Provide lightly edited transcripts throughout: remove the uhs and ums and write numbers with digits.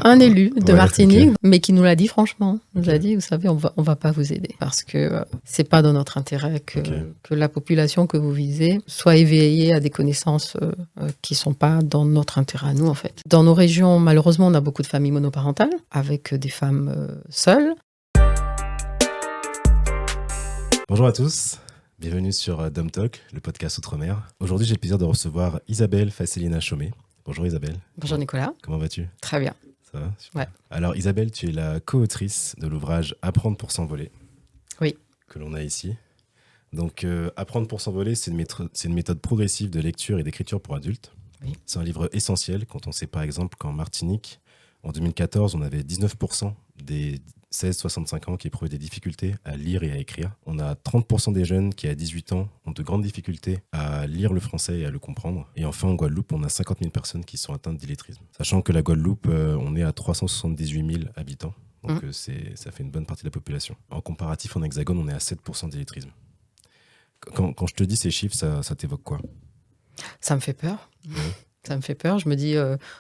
un élu de Ouais, Martinique, ok. mais qui nous l'a dit franchement. Il nous a Ok. dit, vous savez, on va pas vous aider parce que c'est pas dans notre intérêt Ok. que la population que vous visez soit éveillée à des connaissances qui sont pas dans notre intérêt à nous, en fait. Dans nos régions, malheureusement, on a beaucoup de familles monoparentales avec des femmes seules. Bonjour à tous, bienvenue sur Dom Talk, le podcast Outre-mer. Aujourd'hui, j'ai le plaisir de recevoir Isabelle Fasselina Chaumet. Bonjour Isabelle. Bonjour Nicolas. Comment vas-tu? Très bien. Ça va? Super. Ouais. Alors Isabelle, tu es la co-autrice de l'ouvrage Apprendre pour s'envoler. Oui. Que l'on a ici. Donc Apprendre pour s'envoler, c'est une méthode progressive de lecture et d'écriture pour adultes. Oui. C'est un livre essentiel quand on sait par exemple qu'en Martinique, en 2014, on avait 19% des 16-65 ans qui éprouvaient des difficultés à lire et à écrire. On a 30% des jeunes qui, à 18 ans, ont de grandes difficultés à lire le français et à le comprendre. Et enfin, en Guadeloupe, on a 50 000 personnes qui sont atteintes d'illettrisme. Sachant que la Guadeloupe, on est à 378 000 habitants. Donc ça fait une bonne partie de la population. En comparatif, en hexagone, on est à 7% d'illettrisme. Quand je te dis ces chiffres, ça t'évoque quoi? Ça me fait peur. Ouais. Ça me fait peur. Je me dis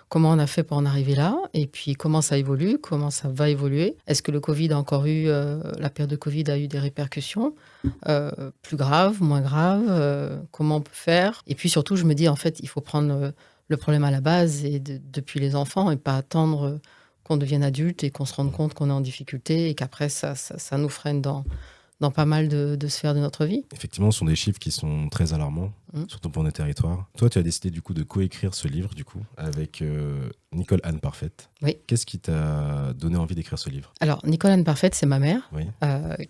comment on a fait pour en arriver là et puis comment ça évolue, comment ça va évoluer. Est-ce que le Covid a encore eu, la période de Covid a eu des répercussions plus graves, moins graves, comment on peut faire? Et puis surtout, je me dis en fait, il faut prendre le problème à la base et depuis les enfants et pas attendre qu'on devienne adulte et qu'on se rende compte qu'on est en difficulté et qu'après ça nous freine dans pas mal de sphères de notre vie. Effectivement, ce sont des chiffres qui sont très alarmants, surtout pour nos territoires. Toi, tu as décidé du coup de coécrire ce livre du coup avec Nicole Anne Parfaite. Oui. Qu'est-ce qui t'a donné envie d'écrire ce livre? Alors, Nicole Anne Parfaite, c'est ma mère, Oui.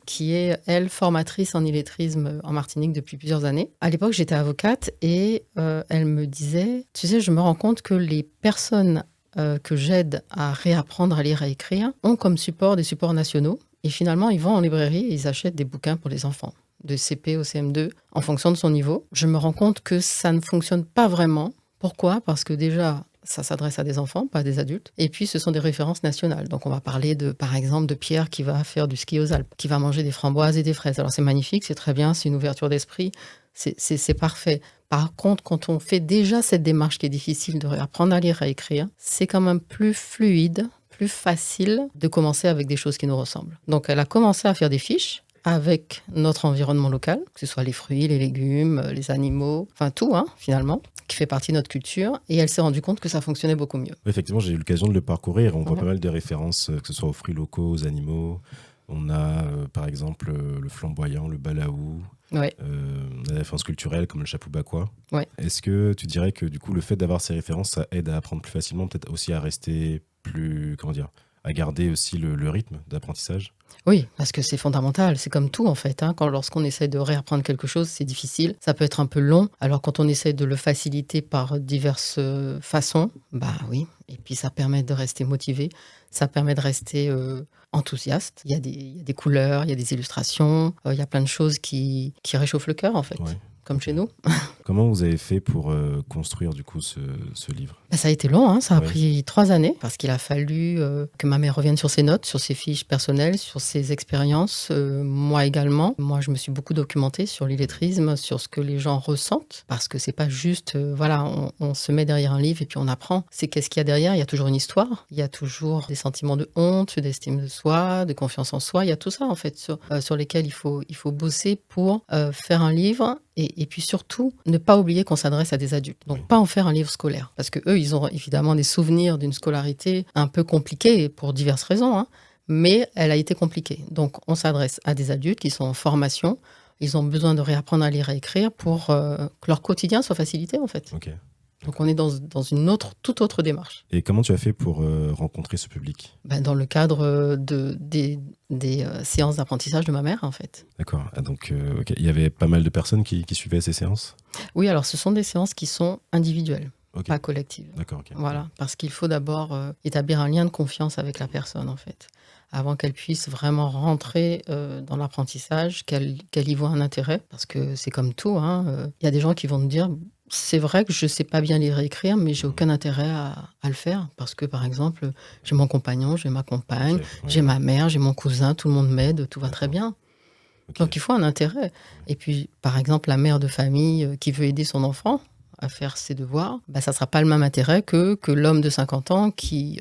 qui est, elle, formatrice en illettrisme en Martinique depuis plusieurs années. À l'époque, j'étais avocate et elle me disait, tu sais, je me rends compte que les personnes que j'aide à réapprendre à lire et à écrire ont comme support des supports nationaux. Et finalement, ils vont en librairie et ils achètent des bouquins pour les enfants, de CP au CM2, en fonction de son niveau. Je me rends compte que ça ne fonctionne pas vraiment. Pourquoi? Parce que déjà, ça s'adresse à des enfants, pas à des adultes. Et puis, ce sont des références nationales. Donc, on va parler, par exemple, de Pierre qui va faire du ski aux Alpes, qui va manger des framboises et des fraises. Alors, c'est magnifique, c'est très bien, c'est une ouverture d'esprit, c'est parfait. Par contre, quand on fait déjà cette démarche qui est difficile de réapprendre à lire et à écrire, c'est quand même plus fluide, plus facile de commencer avec des choses qui nous ressemblent. Donc, elle a commencé à faire des fiches avec notre environnement local, que ce soit les fruits, les légumes, les animaux, enfin tout, finalement, qui fait partie de notre culture. Et elle s'est rendue compte que ça fonctionnait beaucoup mieux. Oui, effectivement, j'ai eu l'occasion de le parcourir. On voit pas mal de références, que ce soit aux fruits locaux, aux animaux. On a, par exemple, le flamboyant, le balaou. Ouais. On a des références culturelles comme le chapou bakwa. Ouais. Est-ce que tu dirais que du coup, le fait d'avoir ces références, ça aide à apprendre plus facilement, peut-être aussi à rester plus, à garder aussi le rythme d'apprentissage? Oui, parce que c'est fondamental. C'est comme tout, en fait. Lorsqu'on essaie de réapprendre quelque chose, c'est difficile. Ça peut être un peu long. Alors, quand on essaie de le faciliter par diverses façons, bah oui. Et puis, ça permet de rester motivé. Ça permet de rester enthousiaste. Il y a des couleurs, il y a des illustrations. Il y a plein de choses qui réchauffent le cœur, en fait. Ouais. Comme chez nous. Comment vous avez fait pour construire du coup ce livre? Ça a été long, ça a Ouais. pris 3 années parce qu'il a fallu que ma mère revienne sur ses notes, sur ses fiches personnelles, sur ses expériences, moi également. Moi, je me suis beaucoup documentée sur l'illettrisme, sur ce que les gens ressentent parce que c'est pas juste, on se met derrière un livre et puis on apprend. C'est qu'est-ce qu'il y a derrière? Il y a toujours une histoire, il y a toujours des sentiments de honte, d'estime de soi, de confiance en soi. Il y a tout ça en fait sur lesquels il faut bosser pour faire un livre. Et puis surtout, ne pas oublier qu'on s'adresse à des adultes. Donc, pas en faire un livre scolaire. Parce qu'eux, ils ont évidemment des souvenirs d'une scolarité un peu compliquée pour diverses raisons. Mais elle a été compliquée. Donc, on s'adresse à des adultes qui sont en formation. Ils ont besoin de réapprendre à lire et écrire pour que leur quotidien soit facilité, en fait. Ok. Donc, on est dans une toute autre démarche. Et comment tu as fait pour rencontrer ce public? Dans le cadre des séances d'apprentissage de ma mère, en fait. D'accord. Donc, ok. Il y avait pas mal de personnes qui suivaient ces séances? Oui, alors ce sont des séances qui sont individuelles, pas collectives. D'accord, ok. Voilà, parce qu'il faut d'abord établir un lien de confiance avec la personne, en fait, avant qu'elle puisse vraiment rentrer dans l'apprentissage, qu'elle y voit un intérêt, parce que c'est comme tout. Il y a des gens qui vont me dire, c'est vrai que je ne sais pas bien lire et écrire, mais j'ai aucun intérêt à le faire, parce que, par exemple, j'ai mon compagnon, j'ai ma compagne, Ok, ouais. j'ai ma mère, j'ai mon cousin, tout le monde m'aide, tout va très bien. Ok. Donc, il faut un intérêt. Et puis, par exemple, la mère de famille qui veut aider son enfant, à faire ses devoirs, ça ne sera pas le même intérêt que l'homme de 50 ans qui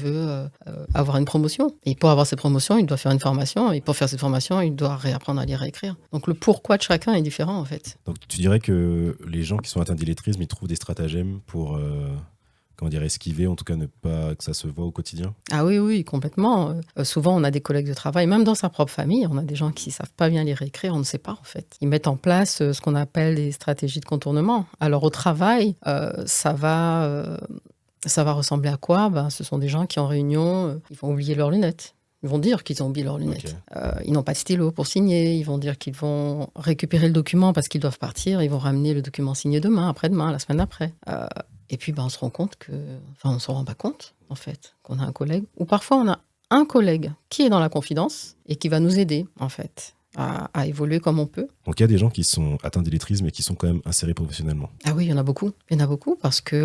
veut avoir une promotion. Et pour avoir cette promotion, il doit faire une formation. Et pour faire cette formation, il doit réapprendre à lire et écrire. Donc le pourquoi de chacun est différent, en fait. Donc tu dirais que les gens qui sont atteints d'illettrisme, ils trouvent des stratagèmes pour esquiver, en tout cas ne pas que ça se voit au quotidien? Ah oui, complètement. Souvent, on a des collègues de travail, même dans sa propre famille, on a des gens qui ne savent pas bien lire et écrire, on ne sait pas en fait. Ils mettent en place ce qu'on appelle des stratégies de contournement. Alors au travail, ça va ressembler à quoi? Ce sont des gens qui en réunion, ils vont oublier leurs lunettes. Ils vont dire qu'ils ont oublié leurs lunettes. Okay. Ils n'ont pas de stylo pour signer. Ils vont dire qu'ils vont récupérer le document parce qu'ils doivent partir. Ils vont ramener le document signé demain, après-demain, la semaine d'après. Et puis, on se rend compte on ne se rend pas compte, en fait, qu'on a un collègue. Ou parfois, on a un collègue qui est dans la confidence et qui va nous aider, en fait, à évoluer comme on peut. Donc, il y a des gens qui sont atteints d'illettrisme et qui sont quand même insérés professionnellement. Ah oui, il y en a beaucoup. Il y en a beaucoup parce qu'ils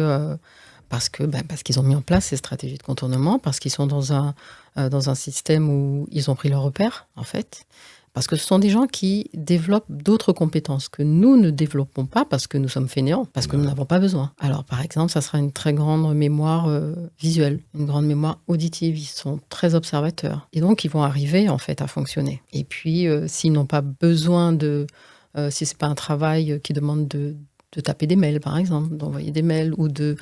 ont mis en place ces stratégies de contournement, parce qu'ils sont dans un système où ils ont pris leur repère, en fait. Parce que ce sont des gens qui développent d'autres compétences que nous ne développons pas parce que nous sommes fainéants, parce que nous n'avons pas besoin. Alors, par exemple, ça sera une très grande mémoire visuelle, une grande mémoire auditive. Ils sont très observateurs. Et donc, ils vont arriver, en fait, à fonctionner. Et puis, s'ils n'ont pas besoin si ce n'est pas un travail qui demande de taper des mails, par exemple, d'envoyer des mails ou de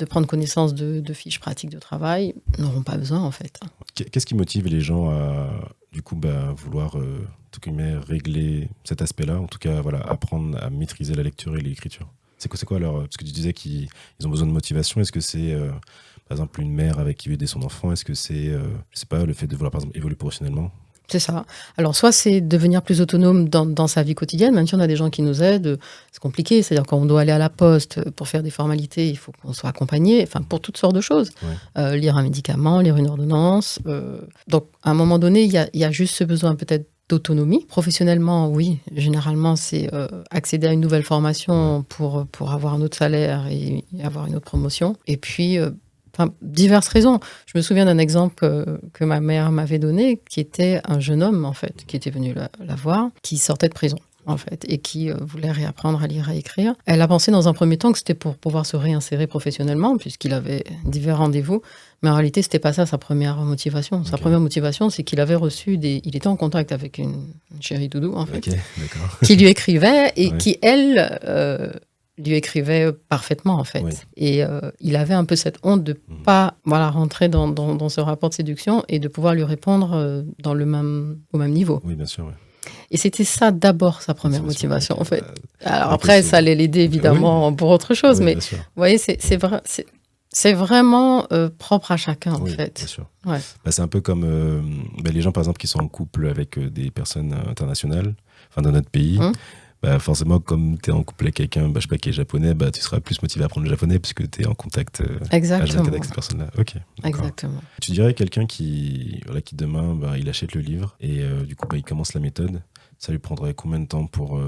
prendre connaissance de fiches pratiques de travail, n'auront pas besoin, en fait. Qu'est-ce qui motive les gens à, du coup, vouloir tout régler cet aspect-là, en tout cas, apprendre à maîtriser la lecture et l'écriture? C'est quoi parce que tu disais qu'ils ont besoin de motivation. Est-ce que c'est, par exemple, une mère avec qui veut aider son enfant? Est-ce que c'est, je sais pas, le fait de vouloir, par exemple, évoluer professionnellement? C'est ça. Alors, soit c'est devenir plus autonome dans sa vie quotidienne, même si on a des gens qui nous aident, c'est compliqué. C'est-à-dire, quand on doit aller à la poste pour faire des formalités, il faut qu'on soit accompagné, pour toutes sortes de choses. Ouais. Lire un médicament, lire une ordonnance. Donc, à un moment donné, il y a juste ce besoin peut-être d'autonomie. Professionnellement, oui, généralement, c'est accéder à une nouvelle formation pour avoir un autre salaire et avoir une autre promotion. Et puis... diverses raisons. Je me souviens d'un exemple que ma mère m'avait donné, qui était un jeune homme, en fait, qui était venu la voir, qui sortait de prison, en fait, et qui voulait réapprendre à lire et à écrire. Elle a pensé dans un premier temps que c'était pour pouvoir se réinsérer professionnellement, puisqu'il avait divers rendez-vous, mais en réalité, c'était pas ça sa première motivation. Okay. Sa première motivation, c'est qu'il avait reçu il était en contact avec une chérie doudou, en fait, qui lui écrivait et qui, elle... lui écrivait parfaitement, en fait. Oui. Et il avait un peu cette honte de ne pas rentrer dans ce rapport de séduction et de pouvoir lui répondre au même niveau. Oui, bien sûr, oui. Et c'était ça d'abord, sa première motivation, en fait. Alors après, ça allait l'aider, évidemment, pour autre chose. Oui, mais vous voyez, c'est vraiment propre à chacun, en fait. Bien sûr. Ouais. C'est un peu comme les gens, par exemple, qui sont en couple avec des personnes internationales, de notre pays. Forcément, comme tu es en couple avec quelqu'un, je sais pas, qui est japonais, tu seras plus motivé à apprendre le japonais puisque tu es en contact avec cette personne-là. Ok. Exactement. Tu dirais quelqu'un qui demain, il achète le livre et du coup, il commence la méthode. Ça lui prendrait combien de temps pour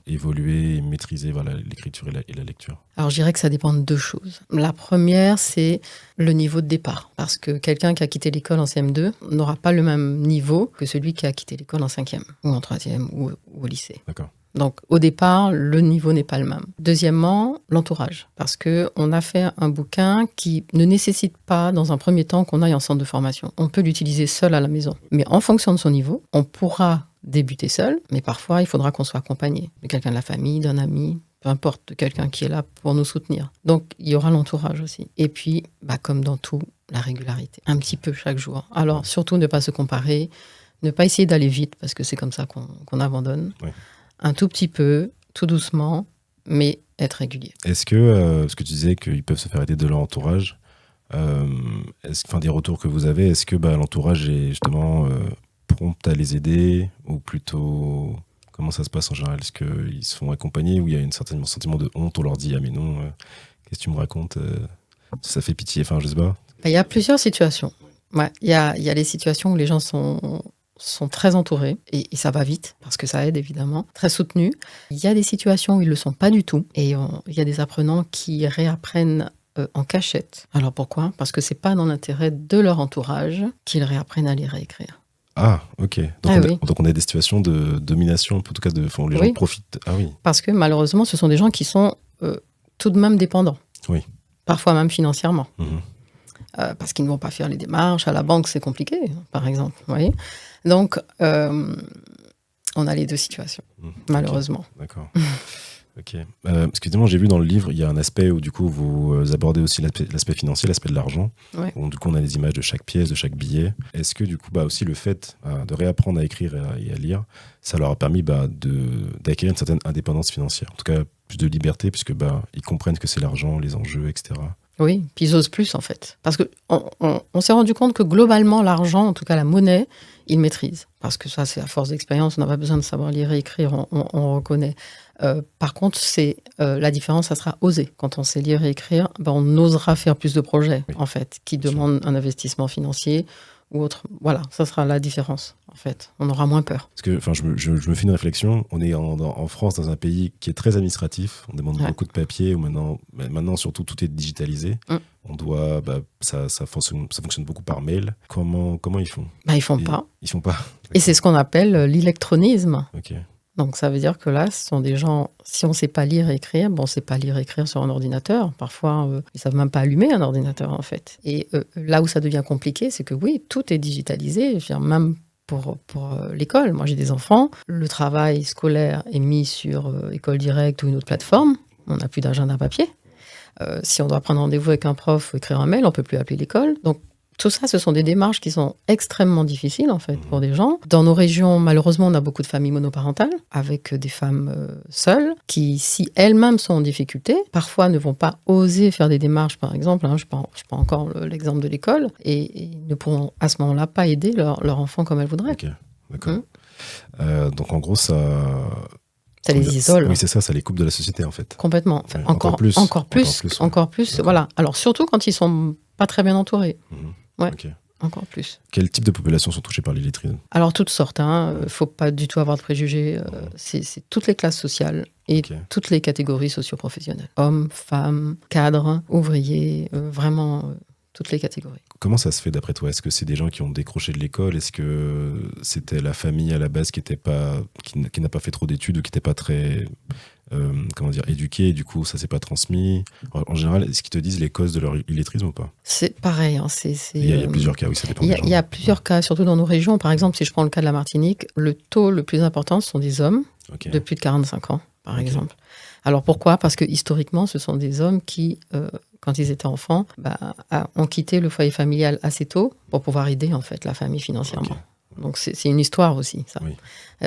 évoluer et maîtriser l'écriture et la lecture? Alors, je dirais que ça dépend de deux choses. La première, c'est le niveau de départ. Parce que quelqu'un qui a quitté l'école en CM2 n'aura pas le même niveau que celui qui a quitté l'école en 5e ou en 3e ou au lycée. D'accord. Donc, au départ, le niveau n'est pas le même. Deuxièmement, l'entourage. Parce qu'on a fait un bouquin qui ne nécessite pas, dans un premier temps, qu'on aille en centre de formation. On peut l'utiliser seul à la maison. Mais en fonction de son niveau, on pourra débuter seul, mais parfois, il faudra qu'on soit accompagné de quelqu'un de la famille, d'un ami, peu importe, de quelqu'un qui est là pour nous soutenir. Donc, il y aura l'entourage aussi. Et puis, comme dans tout, la régularité. Un petit peu chaque jour. Alors, surtout, ne pas se comparer, ne pas essayer d'aller vite, parce que c'est comme ça qu'on abandonne. Oui. Un tout petit peu, tout doucement, mais être régulier. Est-ce que, ce que tu disais qu'ils peuvent se faire aider de leur entourage, des retours que vous avez, est-ce que l'entourage est justement prompt à les aider, ou plutôt, comment ça se passe en général? Est-ce qu'ils se font accompagner, ou il y a un sentiment de honte, on leur dit « Ah mais non, qu'est-ce que tu me racontes ça fait pitié », je sais pas. Il y a plusieurs situations. Ouais, il y a les situations où les gens sont très entourés et ça va vite parce que ça aide évidemment, très soutenus. Il y a des situations où ils ne le sont pas du tout et il y a des apprenants qui réapprennent en cachette. Alors pourquoi? Parce que ce n'est pas dans l'intérêt de leur entourage qu'ils réapprennent à lire et écrire. Ah, ok. Donc on a des situations de domination, en tout cas, où les gens profitent. Ah oui. Parce que malheureusement, ce sont des gens qui sont tout de même dépendants. Oui. Parfois même financièrement. Mhm. Parce qu'ils ne vont pas faire les démarches. À la banque, c'est compliqué, par exemple. Vous voyez. Donc, on a les deux situations, malheureusement. Okay. D'accord. Ok. Excusez-moi, j'ai vu dans le livre, il y a un aspect où du coup vous abordez aussi l'aspect financier, l'aspect de l'argent. Ouais. Où, du coup, on a les images de chaque pièce, de chaque billet. Est-ce que du coup, aussi le fait de réapprendre à écrire et à lire, ça leur a permis d'acquérir une certaine indépendance financière, en tout cas plus de liberté, puisque ils comprennent que c'est l'argent, les enjeux, etc. Oui, puis ils osent plus en fait. Parce qu'on s'est rendu compte que globalement, l'argent, en tout cas la monnaie, ils maîtrisent. Parce que ça, c'est à force d'expérience, on n'a pas besoin de savoir lire et écrire, on reconnaît. Par contre, la différence, ça sera oser. Quand on sait lire et écrire, on osera faire plus de projets, en fait, qui demandent un investissement financier ou autre. Voilà, ça sera la différence, en fait. On aura moins peur. Parce que je me fais une réflexion. On est en France, dans un pays qui est très administratif. On demande beaucoup de papiers. Maintenant, surtout, tout est digitalisé. On doit, ça fonctionne beaucoup par mail. Comment ils font? Ils font pas. Ils font pas. Et c'est ce qu'on appelle l'électronisme. Ok. Donc ça veut dire que là, ce sont des gens, si on ne sait pas lire et écrire, on ne sait pas lire et écrire sur un ordinateur. Parfois, ils ne savent même pas allumer un ordinateur, en fait. Et là où ça devient compliqué, c'est que oui, tout est digitalisé, même pour l'école. Moi, j'ai des enfants. Le travail scolaire est mis sur École Directe ou une autre plateforme. On n'a plus d'agenda papier. Si on doit prendre rendez-vous avec un prof ou écrire un mail, on ne peut plus appeler l'école. Donc, tout ça, ce sont des démarches qui sont extrêmement difficiles, en fait, pour des gens. Dans nos régions, malheureusement, on a beaucoup de familles monoparentales, avec des femmes seules, qui, si elles-mêmes sont en difficulté, parfois ne vont pas oser faire des démarches, par exemple. Je prends encore l'exemple de l'école, et ne pourront, à ce moment-là, pas aider leur enfant comme elles voudraient. Ok, d'accord. Donc, en gros, ça les isole. Oui, c'est ça les coupe de la société, en fait. Complètement. Enfin, encore plus. Voilà. Alors, surtout quand ils sont pas très bien entourés. Ouais, okay. Encore plus. Quel type de population sont touchées par l'illettrisme? Alors, toutes sortes. Faut pas du tout avoir de préjugés. C'est toutes les classes sociales et toutes les catégories socio-professionnelles. Hommes, femmes, cadres, ouvriers, vraiment toutes les catégories. Comment ça se fait d'après toi? Est-ce que c'est des gens qui ont décroché de l'école? Est-ce que c'était la famille à la base qui n'a pas fait trop d'études ou qui n'était pas très éduquée, et du coup ça s'est pas transmis? En général, est-ce qu'ils te disent les causes de leur illettrisme ou pas? C'est pareil. Il y a plusieurs cas, oui, ça dépend des gens. Il y a plusieurs cas, surtout dans nos régions. Par exemple, si je prends le cas de la Martinique, le taux le plus important, ce sont des hommes de plus de 45 ans, par exemple. Alors pourquoi? Parce que historiquement, ce sont des hommes qui, quand ils étaient enfants, ont quitté le foyer familial assez tôt pour pouvoir aider en fait la famille financièrement. Donc c'est une histoire aussi, ça. Oui.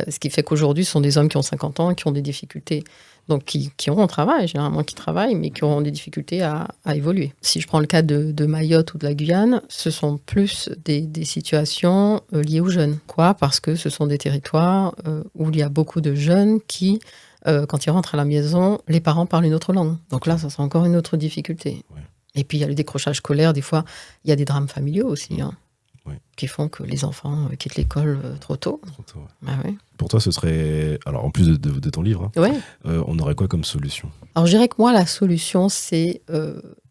Ce qui fait qu'aujourd'hui, ce sont des hommes qui ont 50 ans, qui ont des difficultés, donc qui auront un travail, généralement qui travaillent, mais qui auront des difficultés à évoluer. Si je prends le cas de Mayotte ou de la Guyane, ce sont plus des situations liées aux jeunes. Quoi? Parce que ce sont des territoires où il y a beaucoup de jeunes qui... quand ils rentrent à la maison, les parents parlent une autre langue. Donc là, ça sera encore une autre difficulté. Ouais. Et puis, il y a le décrochage scolaire. Des fois, il y a des drames familiaux aussi, qui font que les enfants quittent l'école trop tôt. Ouais. Pour toi, ce serait... Alors, en plus de ton livre, on aurait quoi comme solution? Alors, je dirais que moi, la solution, c'est...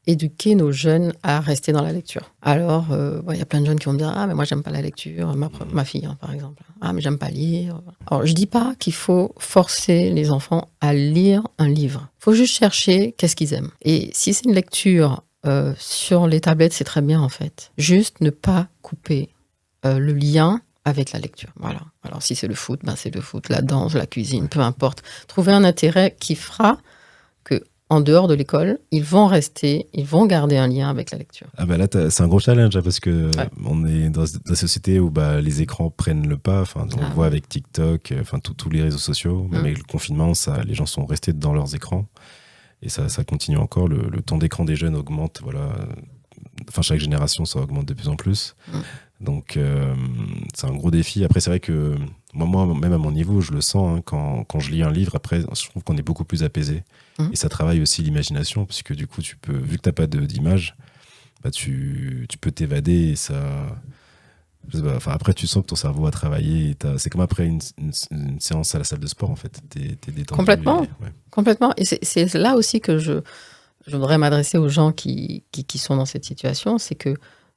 éduquer nos jeunes à rester dans la lecture. Alors, y a plein de jeunes qui vont me dire « Ah, mais moi, j'aime pas la lecture. » Ma fille, par exemple. « Ah, mais j'aime pas lire. » Alors, je dis pas qu'il faut forcer les enfants à lire un livre. Il faut juste chercher qu'est-ce qu'ils aiment. Et si c'est une lecture sur les tablettes, c'est très bien, en fait. Juste ne pas couper le lien avec la lecture. Voilà. Alors, si c'est le foot, c'est le foot, la danse, la cuisine, peu importe. Trouver un intérêt qui fera que en dehors de l'école, ils vont garder un lien avec la lecture. Ah là, c'est un gros challenge parce que on est dans la société où les écrans prennent le pas. On le voit avec TikTok, tous les réseaux sociaux. Même avec le confinement, les gens sont restés dans leurs écrans. Et ça continue encore. Le temps d'écran des jeunes augmente. Voilà. Chaque génération, ça augmente de plus en plus. Donc, c'est un gros défi. Après, c'est vrai que moi, même à mon niveau, je le sens. Quand je lis un livre, après, je trouve qu'on est beaucoup plus apaisé. Et ça travaille aussi l'imagination, puisque du coup, vu que tu n'as pas d'image, tu peux t'évader. Et ça... après, tu sens que ton cerveau a travaillé. C'est comme après une séance à la salle de sport, en fait. T'es détendu. Complètement. Complètement. Et c'est là aussi que je voudrais m'adresser aux gens qui sont dans cette situation. C'est que,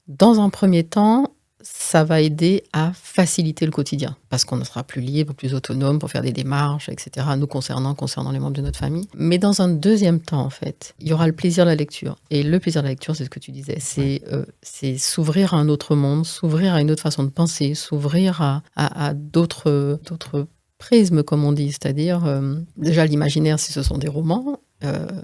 dans un premier temps, ça va aider à faciliter le quotidien, parce qu'on sera plus libre, plus autonome pour faire des démarches, etc., nous concernant les membres de notre famille. Mais dans un deuxième temps, en fait, il y aura le plaisir de la lecture. Et le plaisir de la lecture, c'est ce que tu disais, c'est s'ouvrir à un autre monde, s'ouvrir à une autre façon de penser, s'ouvrir à d'autres prismes, comme on dit, c'est-à-dire déjà l'imaginaire, si ce sont des romans,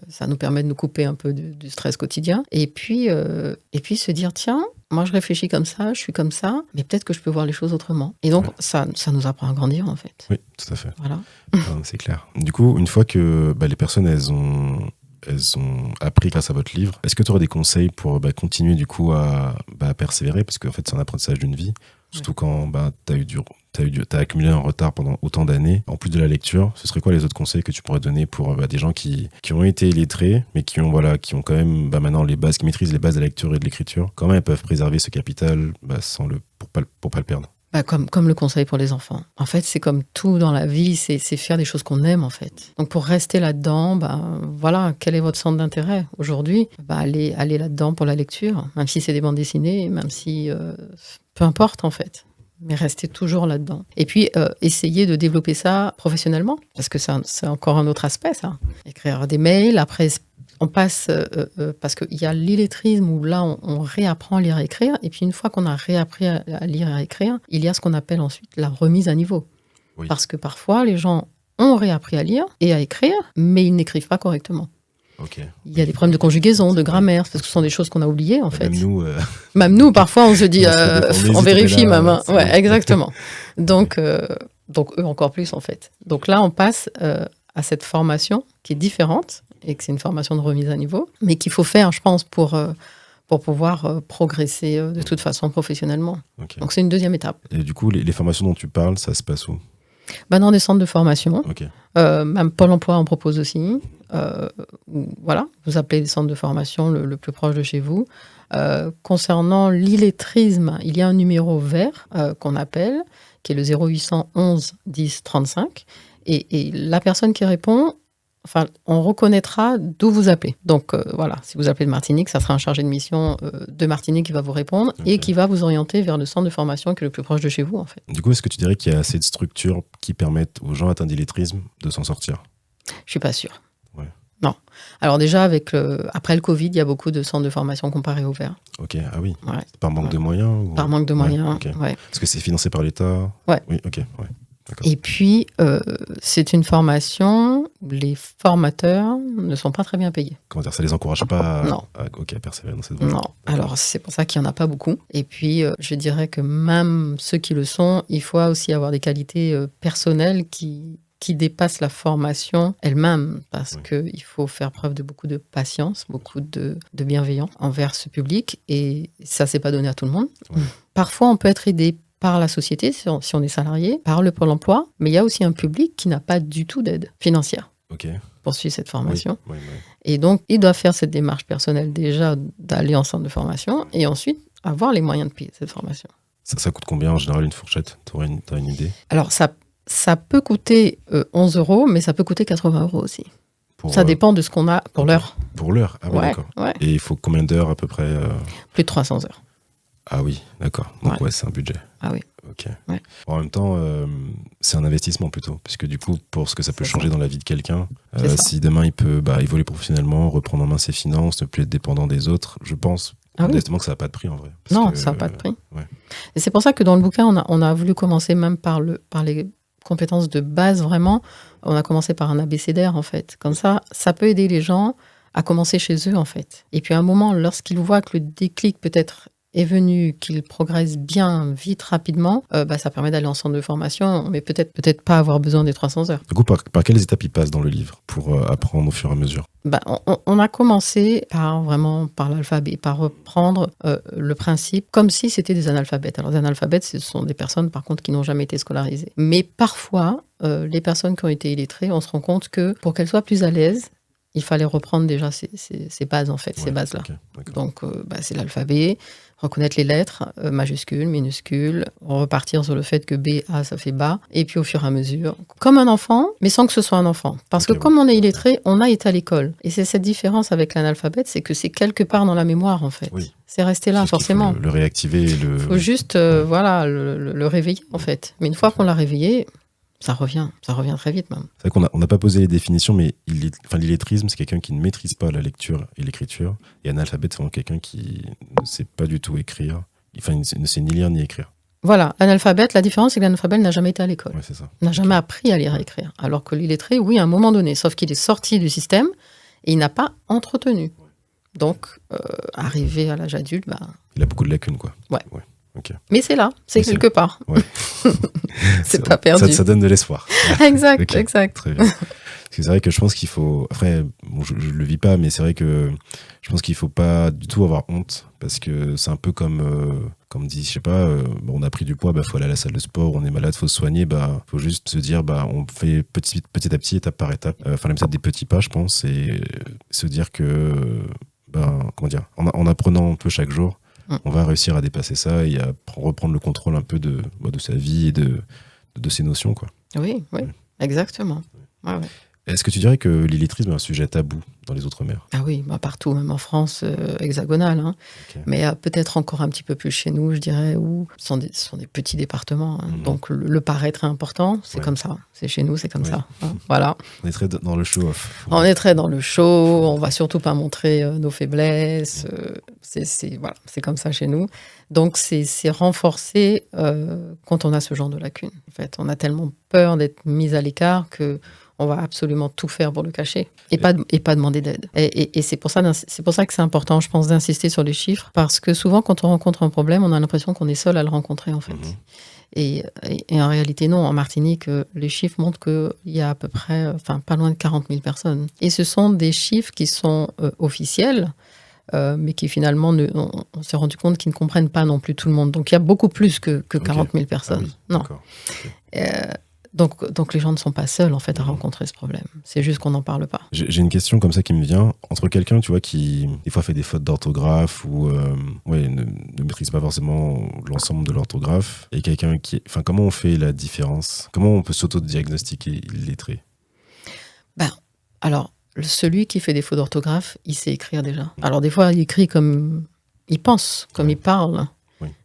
ça nous permet de nous couper un peu du stress quotidien, et puis se dire, tiens, moi je réfléchis comme ça, je suis comme ça, mais peut-être que je peux voir les choses autrement. Et donc ça nous apprend à grandir, en fait. Oui, tout à fait. Voilà. C'est clair. Du coup, une fois que les personnes, elles ont appris grâce à votre livre, est-ce que tu aurais des conseils pour continuer du coup à persévérer, parce qu'en fait c'est un apprentissage d'une vie, surtout quand t'as accumulé un retard pendant autant d'années. En plus de la lecture, ce serait quoi les autres conseils que tu pourrais donner pour des gens qui ont été illettrés, mais qui ont quand même maintenant les bases, qui maîtrisent les bases de la lecture et de l'écriture? Comment elles peuvent préserver ce capital pour pas le perdre? Comme le conseil pour les enfants. En fait, c'est comme tout dans la vie, c'est faire des choses qu'on aime, en fait. Donc, pour rester là-dedans, voilà, quel est votre centre d'intérêt aujourd'hui? Allez là-dedans pour la lecture, même si c'est des bandes dessinées, même si... peu importe, en fait. Mais restez toujours là-dedans. Et puis, essayez de développer ça professionnellement, parce que c'est encore un autre aspect, ça. Écrire des mails, après... On passe, parce qu'il y a l'illettrisme où là, on réapprend à lire et écrire. Et puis, une fois qu'on a réappris à lire et à écrire, il y a ce qu'on appelle ensuite la remise à niveau. Oui. Parce que parfois, les gens ont réappris à lire et à écrire, mais ils n'écrivent pas correctement. Okay. Il y a des problèmes de conjugaison, de grammaire, parce que ce sont des choses qu'on a oubliées, en fait. Même nous, parfois, on se dit, on vérifie même. Hein. Ouais, exactement. Donc, eux encore plus, en fait. Donc là, on passe à cette formation qui est différente, et que c'est une formation de remise à niveau, mais qu'il faut faire, je pense, pour pouvoir progresser de toute façon professionnellement. Okay. Donc c'est une deuxième étape. Et du coup, les formations dont tu parles, ça se passe où? Dans des centres de formation. Okay. Même Pôle emploi en propose aussi. Voilà, vous appelez les centres de formation le plus proche de chez vous. Concernant l'illettrisme, il y a un numéro vert qu'on appelle, qui est le 0800 11 10 35. Et la personne qui répond... Enfin, on reconnaîtra d'où vous appelez. Donc, voilà, si vous appelez de Martinique, ça sera un chargé de mission de Martinique qui va vous répondre et qui va vous orienter vers le centre de formation qui est le plus proche de chez vous, en fait. Du coup, est-ce que tu dirais qu'il y a assez de structures qui permettent aux gens atteints d'illettrisme de s'en sortir? Je suis pas sûre. Ouais. Non. Alors déjà, après le Covid, il y a beaucoup de centres de formation qui ont pas réouvert. Ok, ah oui. Ouais. Par manque de moyens ou... Par manque de moyens, okay. Ouais. Est-ce que c'est financé par l'État? Ouais. Oui, ok, ouais. Et puis, c'est une formation, les formateurs ne sont pas très bien payés. Comment dire, ça les encourage pas à persévérer dans cette voie? Non, alors c'est pour ça qu'il n'y en a pas beaucoup. Et puis, je dirais que même ceux qui le sont, il faut aussi avoir des qualités personnelles qui dépassent la formation elle-même, parce qu'il faut faire preuve de beaucoup de patience, beaucoup de bienveillance envers ce public, et ça, c'est pas donné à tout le monde. Ouais. Parfois, on peut être aidé par la société, si on est salarié, par le Pôle emploi, mais il y a aussi un public qui n'a pas du tout d'aide financière pour suivre cette formation. Oui. Et donc, il doit faire cette démarche personnelle déjà d'aller en centre de formation et ensuite avoir les moyens de payer cette formation. Ça coûte combien en général une fourchette? Tu as une idée? Alors, ça peut coûter 11 €, mais ça peut coûter 80 € aussi. Ça dépend de ce qu'on a pour l'heure. Pour l'heure? Ah oui, d'accord. Ouais. Et il faut combien d'heures à peu près? Plus de 300 heures. Ah oui, d'accord. Donc c'est un budget. Ah oui. Ok. Ouais. En même temps, c'est un investissement plutôt, puisque du coup, pour ce que ça peut changer dans la vie de quelqu'un, si demain il peut évoluer professionnellement, reprendre en main ses finances, ne plus être dépendant des autres, je pense honnêtement que ça n'a pas de prix en vrai. Non, ça n'a pas de prix. Ouais. Et c'est pour ça que dans le bouquin, on a voulu commencer même par les compétences de base vraiment. On a commencé par un abécédaire en fait. Comme ça peut aider les gens à commencer chez eux en fait. Et puis à un moment, lorsqu'ils voient que le déclic peut-être est venu, qu'il progresse bien, vite, rapidement, ça permet d'aller en centre de formation, mais peut-être pas avoir besoin des 300 heures. Du coup, par quelles étapes il passe dans le livre pour apprendre au fur et à mesure? On a commencé par l'alphabet, par reprendre le principe comme si c'était des analphabètes. Alors, les analphabètes, ce sont des personnes, par contre, qui n'ont jamais été scolarisées. Mais parfois, les personnes qui ont été illettrées, on se rend compte que pour qu'elles soient plus à l'aise, il fallait reprendre déjà ces bases, en fait, ces bases-là. Ok, d'accord. Donc, c'est l'alphabet, reconnaître les lettres, majuscules, minuscules, repartir sur le fait que B, A, ça fait bas, et puis au fur et à mesure, comme un enfant, mais sans que ce soit un enfant. Parce que comme on est illettré, on a été à l'école. Et c'est cette différence avec l'analphabète, c'est que c'est quelque part dans la mémoire, en fait. Oui. C'est resté là, Juste qu'il forcément. faut le réactiver. Il faut juste le réveiller, en fait. Mais une fois qu'on l'a réveillé, ça revient très vite même. C'est vrai qu'on n'a pas posé les définitions, mais l'illettrisme, c'est quelqu'un qui ne maîtrise pas la lecture et l'écriture. Et analphabète, c'est vraiment quelqu'un qui ne sait pas du tout écrire. Enfin, il ne sait ni lire ni écrire. Voilà, l'analphabète, la différence, c'est que l'analphabète n'a jamais été à l'école. Ouais, c'est ça. N'a jamais appris à lire et à écrire. Alors que l'illettré, oui, à un moment donné, sauf qu'il est sorti du système et il n'a pas entretenu. Donc, arrivé à l'âge adulte, il a beaucoup de lacunes, quoi. Ouais. Okay. Mais c'est là, c'est quelque part. Ouais. c'est pas perdu. Ça donne de l'espoir. Exact, okay. Exact. Très bien. Parce que c'est vrai que je pense qu'il faut... Après, bon, je le vis pas, mais c'est vrai que je pense qu'il faut pas du tout avoir honte. Parce que c'est un peu comme dit, je sais pas, on a pris du poids, faut aller à la salle de sport, on est malade, faut se soigner, faut juste se dire, on fait petit à petit, étape par étape. Enfin, même ça des petits pas, je pense, et se dire que, comment dire, en apprenant un peu chaque jour, on va réussir à dépasser ça et à reprendre le contrôle un peu de sa vie et de ses notions, quoi. Oui, exactement. Ouais. Est-ce que tu dirais que l'illettrisme est un sujet tabou dans les Outre-mer ? Ah oui, partout, même en France hexagonale. Hein. Okay. Mais peut-être encore un petit peu plus chez nous, je dirais, où ce sont des petits départements. Hein. Donc le paraître est important, c'est comme ça. C'est chez nous, c'est comme ça. Hein. Voilà. On est très dans le show-off. On est très dans le show, on va surtout pas montrer nos faiblesses. C'est comme ça chez nous. Donc c'est renforcé quand on a ce genre de lacunes. En fait, on a tellement peur d'être mis à l'écart que on va absolument tout faire pour le cacher et pas demander d'aide. Et c'est pour ça que c'est important, je pense, d'insister sur les chiffres, parce que souvent, quand on rencontre un problème, on a l'impression qu'on est seul à le rencontrer, en fait. Et en réalité, non. En Martinique, les chiffres montrent qu'il y a à peu près, pas loin de 40 000 personnes. Et ce sont des chiffres qui sont officiels, mais qui finalement, on s'est rendu compte qu'ils ne comprennent pas non plus tout le monde. Donc, il y a beaucoup plus que 40 000 personnes. Ah oui, non. Donc les gens ne sont pas seuls en fait à rencontrer ce problème. C'est juste qu'on n'en parle pas. J'ai une question comme ça qui me vient. Entre quelqu'un, tu vois, qui des fois fait des fautes d'orthographe ou ne maîtrise pas forcément l'ensemble de l'orthographe, et quelqu'un qui... Enfin, comment on fait la différence ? Comment on peut s'auto-diagnostiquer illettré ? Alors, celui qui fait des fautes d'orthographe, il sait écrire déjà. Alors des fois, il écrit comme il pense, comme il parle.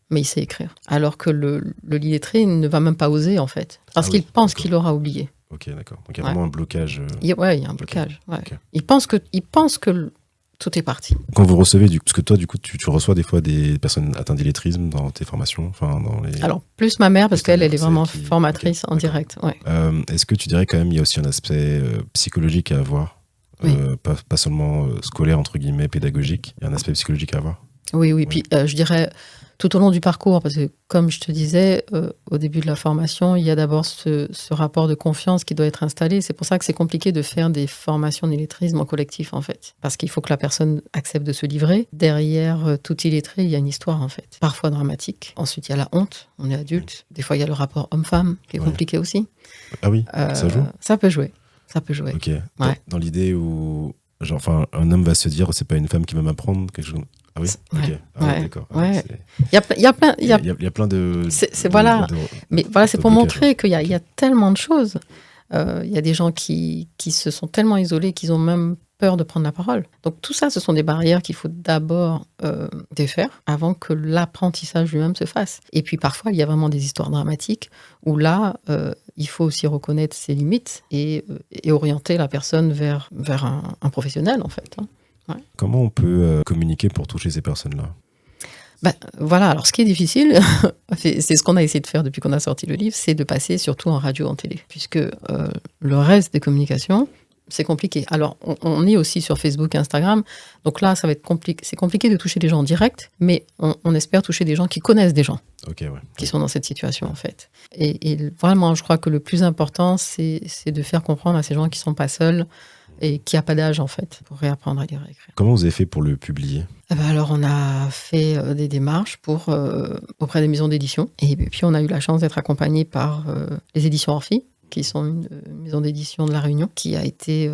Mais il sait écrire. Alors que le illettré ne va même pas oser, en fait. Parce qu'il pense qu'il aura oublié. Ok, d'accord. Donc il y a vraiment un blocage. Il y a un blocage. Ouais. Okay. Il pense que tout est parti. Quand vous recevez, parce que toi, du coup, tu reçois des fois des personnes atteintes d'illettrisme dans tes formations, Alors, plus ma mère, parce qu'elle est vraiment formatrice en direct. Ouais. Est-ce que tu dirais quand même il y a aussi un aspect psychologique à avoir pas seulement scolaire, entre guillemets, pédagogique. Il y a un aspect psychologique à avoir. Oui. Puis je dirais... tout au long du parcours, parce que comme je te disais, au début de la formation, il y a d'abord ce rapport de confiance qui doit être installé. C'est pour ça que c'est compliqué de faire des formations d'illettrisme en collectif, en fait. Parce qu'il faut que la personne accepte de se livrer. Derrière tout illettré, il y a une histoire, en fait. Parfois dramatique. Ensuite, il y a la honte. On est adulte. Des fois, il y a le rapport homme-femme qui est compliqué aussi. Ah oui, ça joue ? Ça peut jouer. Ok. Dans l'idée où un homme va se dire, c'est pas une femme qui va m'apprendre quelque chose. Ah oui, d'accord. Il y a plein de... Mais voilà, c'est pour montrer qu'il y a tellement de choses. Il y a des gens qui se sont tellement isolés qu'ils ont même peur de prendre la parole. Donc tout ça, ce sont des barrières qu'il faut d'abord défaire avant que l'apprentissage lui-même se fasse. Et puis parfois, il y a vraiment des histoires dramatiques où là, il faut aussi reconnaître ses limites et orienter la personne vers un professionnel, en fait. Ouais. Comment on peut communiquer pour toucher ces personnes-là ? Voilà, alors ce qui est difficile, c'est ce qu'on a essayé de faire depuis qu'on a sorti le livre, c'est de passer surtout en radio, en télé. Puisque le reste des communications, c'est compliqué. Alors, on est aussi sur Facebook et Instagram, donc là, ça va être compliqué. C'est compliqué de toucher des gens en direct, mais on espère toucher des gens qui connaissent des gens qui sont dans cette situation, en fait. Et vraiment, je crois que le plus important, c'est de faire comprendre à ces gens qui ne sont pas seuls, et qui n'a pas d'âge, en fait, pour réapprendre à lire et écrire. Comment vous avez fait pour le publier ? Alors, on a fait des démarches auprès des maisons d'édition. Et puis, on a eu la chance d'être accompagnés par les éditions Orphi, qui sont une maison d'édition de La Réunion, qui a été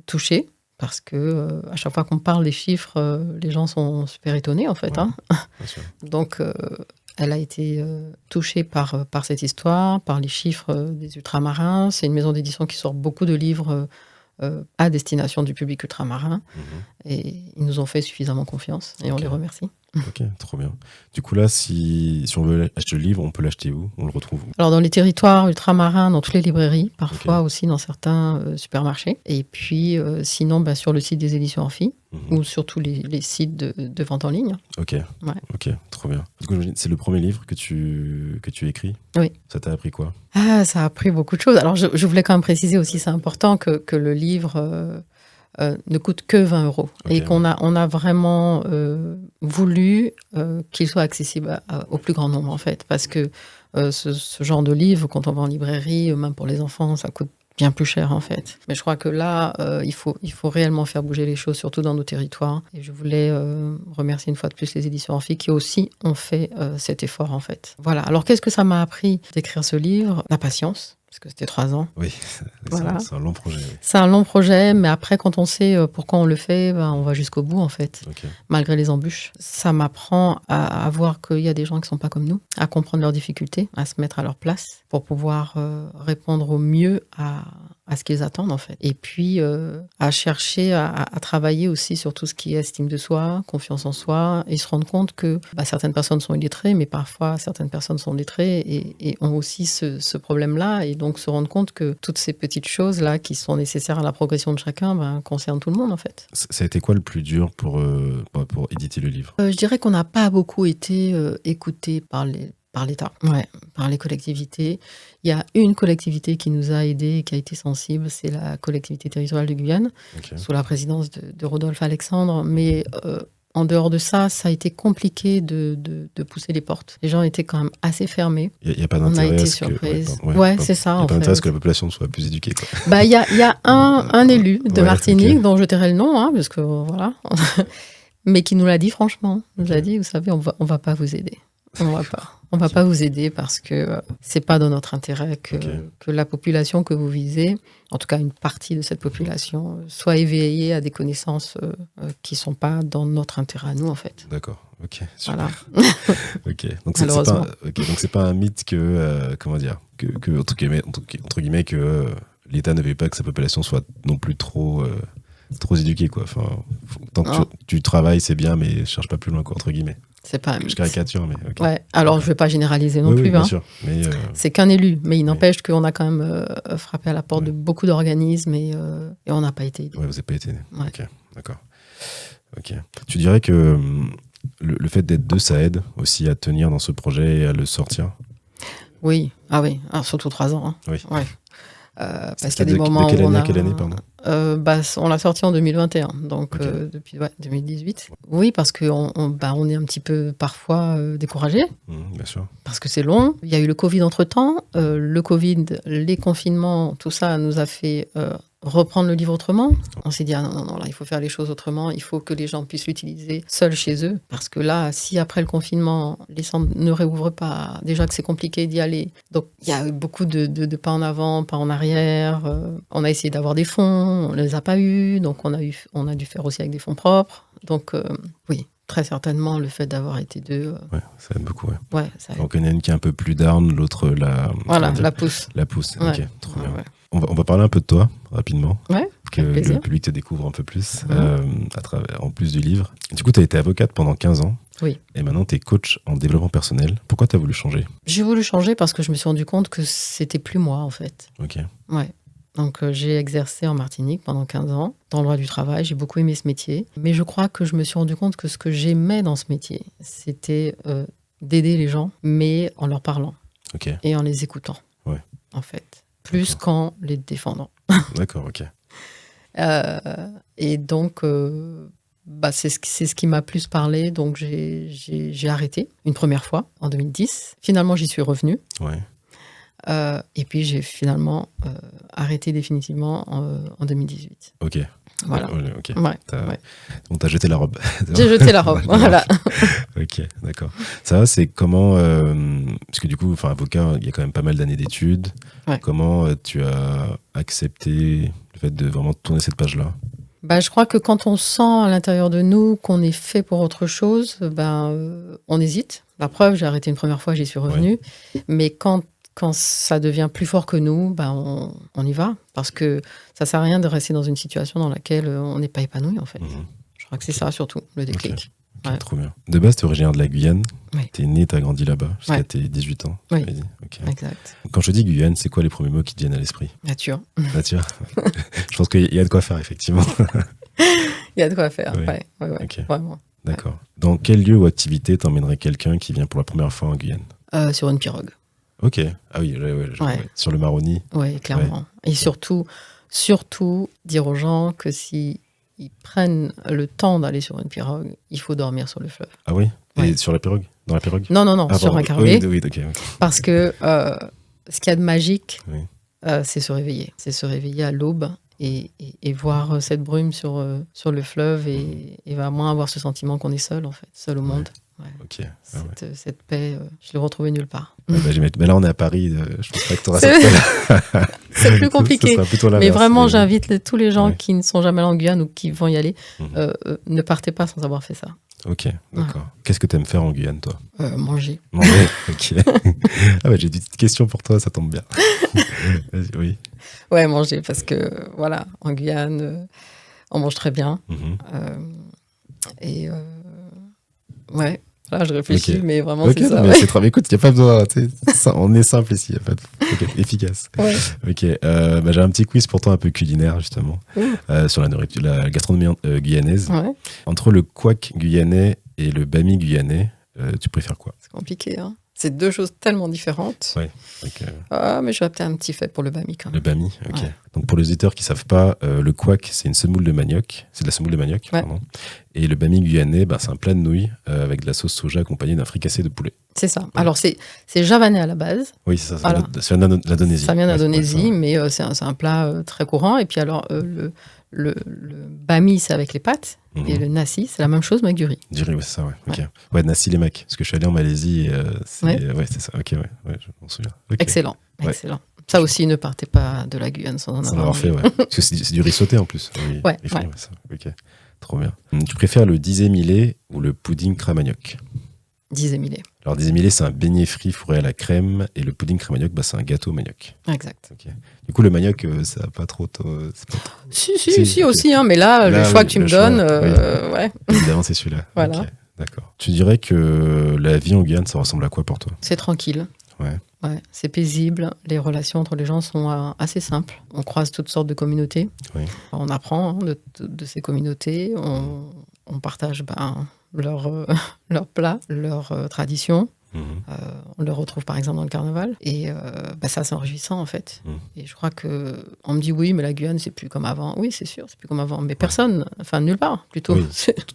touchée parce que à chaque fois qu'on parle des chiffres, les gens sont super étonnés en fait. Ouais, Hein. bien sûr. Donc, elle a été touchée par cette histoire, par les chiffres des ultramarins. C'est une maison d'édition qui sort beaucoup de livres à destination du public ultramarin. Et ils nous ont fait suffisamment confiance et on les remercie. Ok, trop bien. Du coup, là, si on veut acheter le livre, on peut l'acheter où? On le retrouve où? Alors, dans les territoires ultramarins, dans toutes les librairies, parfois aussi dans certains supermarchés. Et puis, sinon, sur le site des éditions Orphi ou sur tous les sites de vente en ligne. Ok, trop bien. Du coup, c'est le premier livre que tu écris? Oui. Ça t'a appris quoi? Ça a appris beaucoup de choses. Alors, je voulais quand même préciser aussi, c'est important que le livre ne coûte que 20 € et qu'on a vraiment voulu qu'il soit accessible au plus grand nombre, en fait. Parce que ce genre de livre, quand on va en librairie, même pour les enfants, ça coûte bien plus cher, en fait. Mais je crois que là, il faut réellement faire bouger les choses, surtout dans nos territoires. Et je voulais remercier une fois de plus les éditions Orphi qui aussi ont fait cet effort, en fait. Voilà. Alors, qu'est-ce que ça m'a appris d'écrire ce livre? La patience. Parce que c'était 3 ans. Oui, voilà. C'est un long projet. Oui. C'est un long projet, mais après, quand on sait pourquoi on le fait, on va jusqu'au bout, en fait, malgré les embûches. Ça m'apprend à voir qu'il y a des gens qui ne sont pas comme nous, à comprendre leurs difficultés, à se mettre à leur place pour pouvoir répondre au mieux à ce qu'ils attendent, en fait. Et puis, à chercher à travailler aussi sur tout ce qui est estime de soi, confiance en soi, et se rendre compte que certaines personnes sont illettrées, mais parfois, certaines personnes sont lettrées et ont aussi ce problème-là. Et donc, se rendre compte que toutes ces petites choses-là qui sont nécessaires à la progression de chacun concernent tout le monde, en fait. Ça a été quoi le plus dur pour éditer le livre? Je dirais qu'on n'a pas beaucoup été écoutés par l'État, par les collectivités. Il y a une collectivité qui nous a aidés et qui a été sensible, c'est la collectivité territoriale de Guyane, sous la présidence de Rodolphe Alexandre. Mais en dehors de ça, ça a été compliqué de pousser les portes. Les gens étaient quand même assez fermés. Il n'y a pas d'intérêt. On a été surprise. C'est ça, en fait. Il n'y a pas d'intérêt à ce que la population soit plus éduquée. Il y a un élu de Martinique, dont je tairai le nom, parce que voilà, mais qui nous l'a dit franchement. Il nous a dit, vous savez, on va pas vous aider. On va pas vous aider parce que c'est pas dans notre intérêt que la population que vous visez, en tout cas une partie de cette population, soit éveillée à des connaissances qui sont pas dans notre intérêt à nous, en fait. D'accord. Ok. Super. Voilà. Ok. Donc c'est pas un mythe que comment dire que entre guillemets que l'État ne veut pas que sa population soit non plus trop éduquée, quoi. Enfin, tant que tu travailles, c'est bien, mais cherche pas plus loin, quoi, entre guillemets. C'est pas un mythe. Je caricature, mais ok. Ouais. Alors, je vais pas généraliser non plus. Oui, bien sûr. Mais c'est qu'un élu, mais il n'empêche qu'on a quand même frappé à la porte de beaucoup d'organismes et on n'a pas été aidé. Ouais, vous n'avez pas été aidé. Ouais. Ok, d'accord. Ok. Tu dirais que le fait d'être deux, ça aide aussi à tenir dans ce projet et à le sortir? Oui. Ah oui. Alors, surtout 3 ans. Hein. Oui. Ouais. Parce qu'il y a des moments quelle où année, quelle année, pardon? On l'a sorti en 2021, donc depuis 2018. Oui, parce qu'on est un petit peu parfois découragé. Bien sûr. Parce que c'est long. Il y a eu le Covid entre-temps. Le Covid, les confinements, tout ça nous a fait reprendre le livre autrement. On s'est dit, non, là, il faut faire les choses autrement. Il faut que les gens puissent l'utiliser seuls chez eux. Parce que là, si après le confinement, les centres ne réouvrent pas, déjà que c'est compliqué d'y aller. Donc, il y a eu beaucoup de pas en avant, pas en arrière. On a essayé d'avoir des fonds, on ne les a pas eus. Donc, on a dû faire aussi avec des fonds propres. Donc, oui. Très certainement, le fait d'avoir été deux. Ouais, ça aide beaucoup. Ouais, ça aide. Donc, il y en a une qui est un peu plus down, l'autre la pousse. La pousse, ouais. Ok, trop bien. Ouais. On va parler un peu de toi, rapidement. Ouais, que le public te découvre un peu plus, en plus du livre. Du coup, tu as été avocate pendant 15 ans. Oui. Et maintenant, tu es coach en développement personnel. Pourquoi tu as voulu changer? J'ai voulu changer parce que je me suis rendu compte que c'était plus moi, en fait. Ok. Ouais. Donc, j'ai exercé en Martinique pendant 15 ans, dans le droit du travail. J'ai beaucoup aimé ce métier. Mais je crois que je me suis rendu compte que ce que j'aimais dans ce métier, c'était d'aider les gens, mais en leur parlant. Okay. Et en les écoutant, en fait. Plus qu'en les défendant. D'accord, ok. Et donc, c'est ce qui m'a plus parlé. Donc, j'ai arrêté une première fois, en 2010. Finalement, j'y suis revenue. Ouais. Et puis j'ai finalement arrêté définitivement en 2018. Ok. Voilà. Ok. Ouais. Donc t'as jeté la robe. J'ai jeté la robe. Voilà. Ok, d'accord. Ça, c'est comment parce que du coup, avocat, il y a quand même pas mal d'années d'études. Ouais. Comment tu as accepté le fait de vraiment tourner cette page-là? Je crois que quand on sent à l'intérieur de nous qu'on est fait pour autre chose, on hésite. La preuve, j'ai arrêté une première fois, j'y suis revenue. Mais quand ça devient plus fort que nous, on y va. Parce que ça sert à rien de rester dans une situation dans laquelle on n'est pas épanoui, en fait. Je crois que c'est ça, surtout, le déclic. Ok, trop bien. De base, tu es originaire de la Guyane. Oui. Tu es né, tu as grandi là-bas jusqu'à tes 18 ans. Oui, dit. Okay. Exact. Quand je dis Guyane, c'est quoi les premiers mots qui te viennent à l'esprit? Nature. Nature. Je pense qu'il y a de quoi faire, effectivement. Il y a de quoi faire, ouais. Okay. Vraiment. D'accord. Dans quel lieu ou activité t'emmènerais quelqu'un qui vient pour la première fois en Guyane? Sur une pirogue. Ok. Ah oui, sur le Maroni. Oui, clairement. Ouais. Et surtout, dire aux gens que si ils prennent le temps d'aller sur une pirogue, il faut dormir sur le fleuve. Ah oui? Et sur la pirogue? Dans la pirogue? Non, sur un carnet. Oui, ok. Parce que ce qu'il y a de magique, c'est se réveiller. C'est se réveiller à l'aube et voir cette brume sur le fleuve et vraiment avoir ce sentiment qu'on est seul, en fait, seul au monde. Ouais. Ok. Cette paix, je l'ai retrouvée nulle part. Mais là, on est à Paris. Je pense pas que tu auras cette paix-là. C'est plus compliqué. Mais vraiment, j'invite tous les gens qui ne sont jamais allés en Guyane ou qui vont y aller, ne partez pas sans avoir fait ça. Ok, d'accord. Ouais. Qu'est-ce que tu aimes faire en Guyane, toi? Manger. Manger, ok. J'ai des petites questions pour toi, ça tombe bien. Vas-y, oui. Ouais, manger, parce que, voilà, en Guyane, on mange très bien. Ouais, là, je réfléchis, mais vraiment, c'est ça. Mais c'est très bien. Écoute, il n'y a pas besoin. On est simple ici, il n'y a pas de... efficace. Ouais. Ok, j'ai un petit quiz pour toi un peu culinaire, justement, sur la gastronomie guyanaise. Ouais. Entre le couac guyanais et le bami guyanais, tu préfères quoi? C'est compliqué, hein. C'est deux choses tellement différentes. Ouais. Mais je vais peut-être un petit fait pour le bami quand même. Le bami, ok. Ouais. Donc pour les auditeurs qui ne savent pas, le couac, c'est une semoule de manioc. C'est de la semoule de manioc, pardon. Et le bami guyanais, c'est un plat de nouilles avec de la sauce soja accompagnée d'un fricassé de poulet. C'est ça. Ouais. Alors c'est javanais à la base. Oui, c'est ça. Voilà. Ça vient d'Indonésie. Ça vient d'Indonésie, mais c'est un plat très courant. Et puis alors, le bami, c'est avec les pâtes. Et le nasi, c'est la même chose, mais avec du riz. Du riz, c'est ça, ouais. Okay. Ouais, nasi lemak. Parce que je suis allé en Malaisie, c'est ça. Ok, je m'en souviens. Okay. Excellent. Ça aussi, ne partez pas de la Guyane sans en avoir fait, Parce que c'est du riz sauté en plus. Ouais. Ça. Ok, trop bien. Tu préfères le disé millet ou le pudding crème-manioc? Disé millet. Alors, disé millet, c'est un beignet frit fourré à la crème, et le pudding crème-manioc, c'est un gâteau au manioc. Exact. Okay. Du coup, le manioc, ça n'a pas trop... Si, aussi, hein, mais là, le choix que tu me donnes, ouais. Évidemment, c'est celui-là. Voilà. Okay, d'accord. Tu dirais que la vie en Guyane, ça ressemble à quoi pour toi? C'est tranquille. Ouais, c'est paisible. Les relations entre les gens sont assez simples. On croise toutes sortes de communautés. Oui. On apprend de ces communautés. On partage leurs plats, leurs traditions. On le retrouve par exemple dans le carnaval. Et ça, c'est enrichissant en fait. Et je crois qu'on me dit oui, mais la Guyane, c'est plus comme avant. Oui, c'est sûr, c'est plus comme avant. Mais personne, nulle part plutôt. Oui,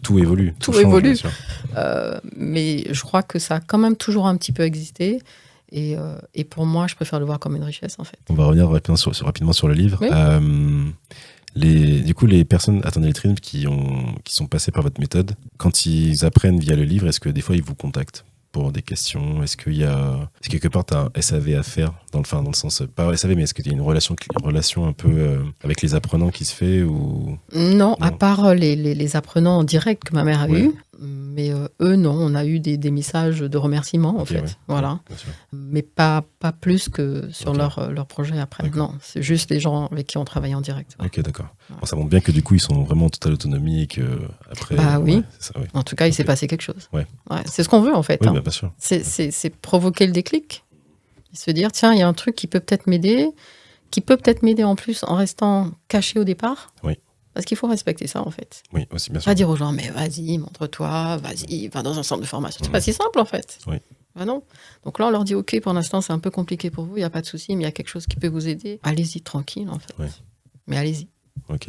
tout évolue. Tout évolue. Mais je crois que ça a quand même toujours un petit peu existé. Et pour moi, je préfère le voir comme une richesse, en fait. On va revenir rapidement sur le livre. Oui. Du coup, les personnes attendant les tribunaux qui sont passées par votre méthode, quand ils apprennent via le livre, est-ce que des fois, ils vous contactent pour des questions? Est-ce que quelque part, tu as un SAV à faire dans le sens, pas SAV, mais est-ce qu'il y a une relation un peu avec les apprenants qui se fait ou... Non, à part les apprenants en direct que ma mère a eu. Mais eux, non, on a eu des messages de remerciements, en fait. Ouais. Voilà. Mais pas plus que sur leur projet après. D'accord. Non, c'est juste les gens avec qui on travaille en direct. Ouais. Ok, d'accord. Bon, ça montre bien que du coup, ils sont vraiment en totale autonomie et que après. Oui. C'est ça, oui. En tout cas, il s'est passé quelque chose. Ouais. C'est ce qu'on veut, en fait. Oui, bien sûr. C'est provoquer le déclic. Se dire, tiens, il y a un truc qui peut peut-être m'aider, en plus en restant caché au départ. Oui. Parce qu'il faut respecter ça, en fait. Oui, aussi, bien sûr. Pas dire aux gens, mais vas-y, montre-toi, vas-y, va dans un centre de formation. C'est pas si simple, en fait. Oui. Non. Donc là, on leur dit, OK, pour l'instant, c'est un peu compliqué pour vous, il n'y a pas de souci, mais il y a quelque chose qui peut vous aider. Allez-y, tranquille, en fait. Oui. Mais allez-y. OK.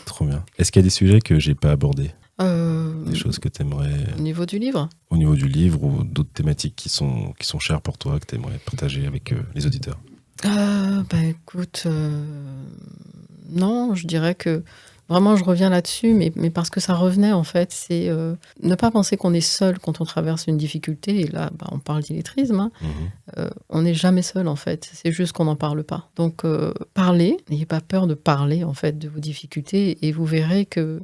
Trop bien. Est-ce qu'il y a des sujets que j'ai pas abordés? Des choses que tu aimerais... Au niveau du livre? Au niveau du livre ou d'autres thématiques qui sont chères pour toi, que tu aimerais partager avec les auditeurs? Écoute, non, je dirais que Vraiment, je reviens là-dessus, mais parce que ça revenait, en fait, c'est ne pas penser qu'on est seul quand on traverse une difficulté. Et là, on parle d'illettrisme. Hein. On n'est jamais seul, en fait. C'est juste qu'on n'en parle pas. Donc, parlez. N'ayez pas peur de parler, en fait, de vos difficultés. Et vous verrez que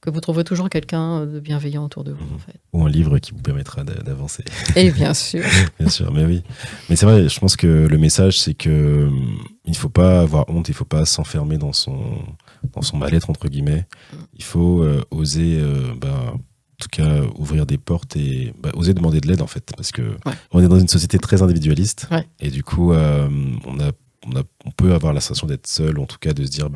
vous trouverez toujours quelqu'un de bienveillant autour de vous, en fait. Ou un livre qui vous permettra d'avancer. Et bien sûr. Bien sûr, mais oui. Mais c'est vrai, je pense que le message, c'est que il ne faut pas avoir honte, il ne faut pas s'enfermer dans son mal-être, entre guillemets. Il faut oser, en tout cas, ouvrir des portes et oser demander de l'aide, en fait. Parce que on est dans une société très individualiste. Ouais. Et du coup, on peut avoir la sensation d'être seul, en tout cas de se dire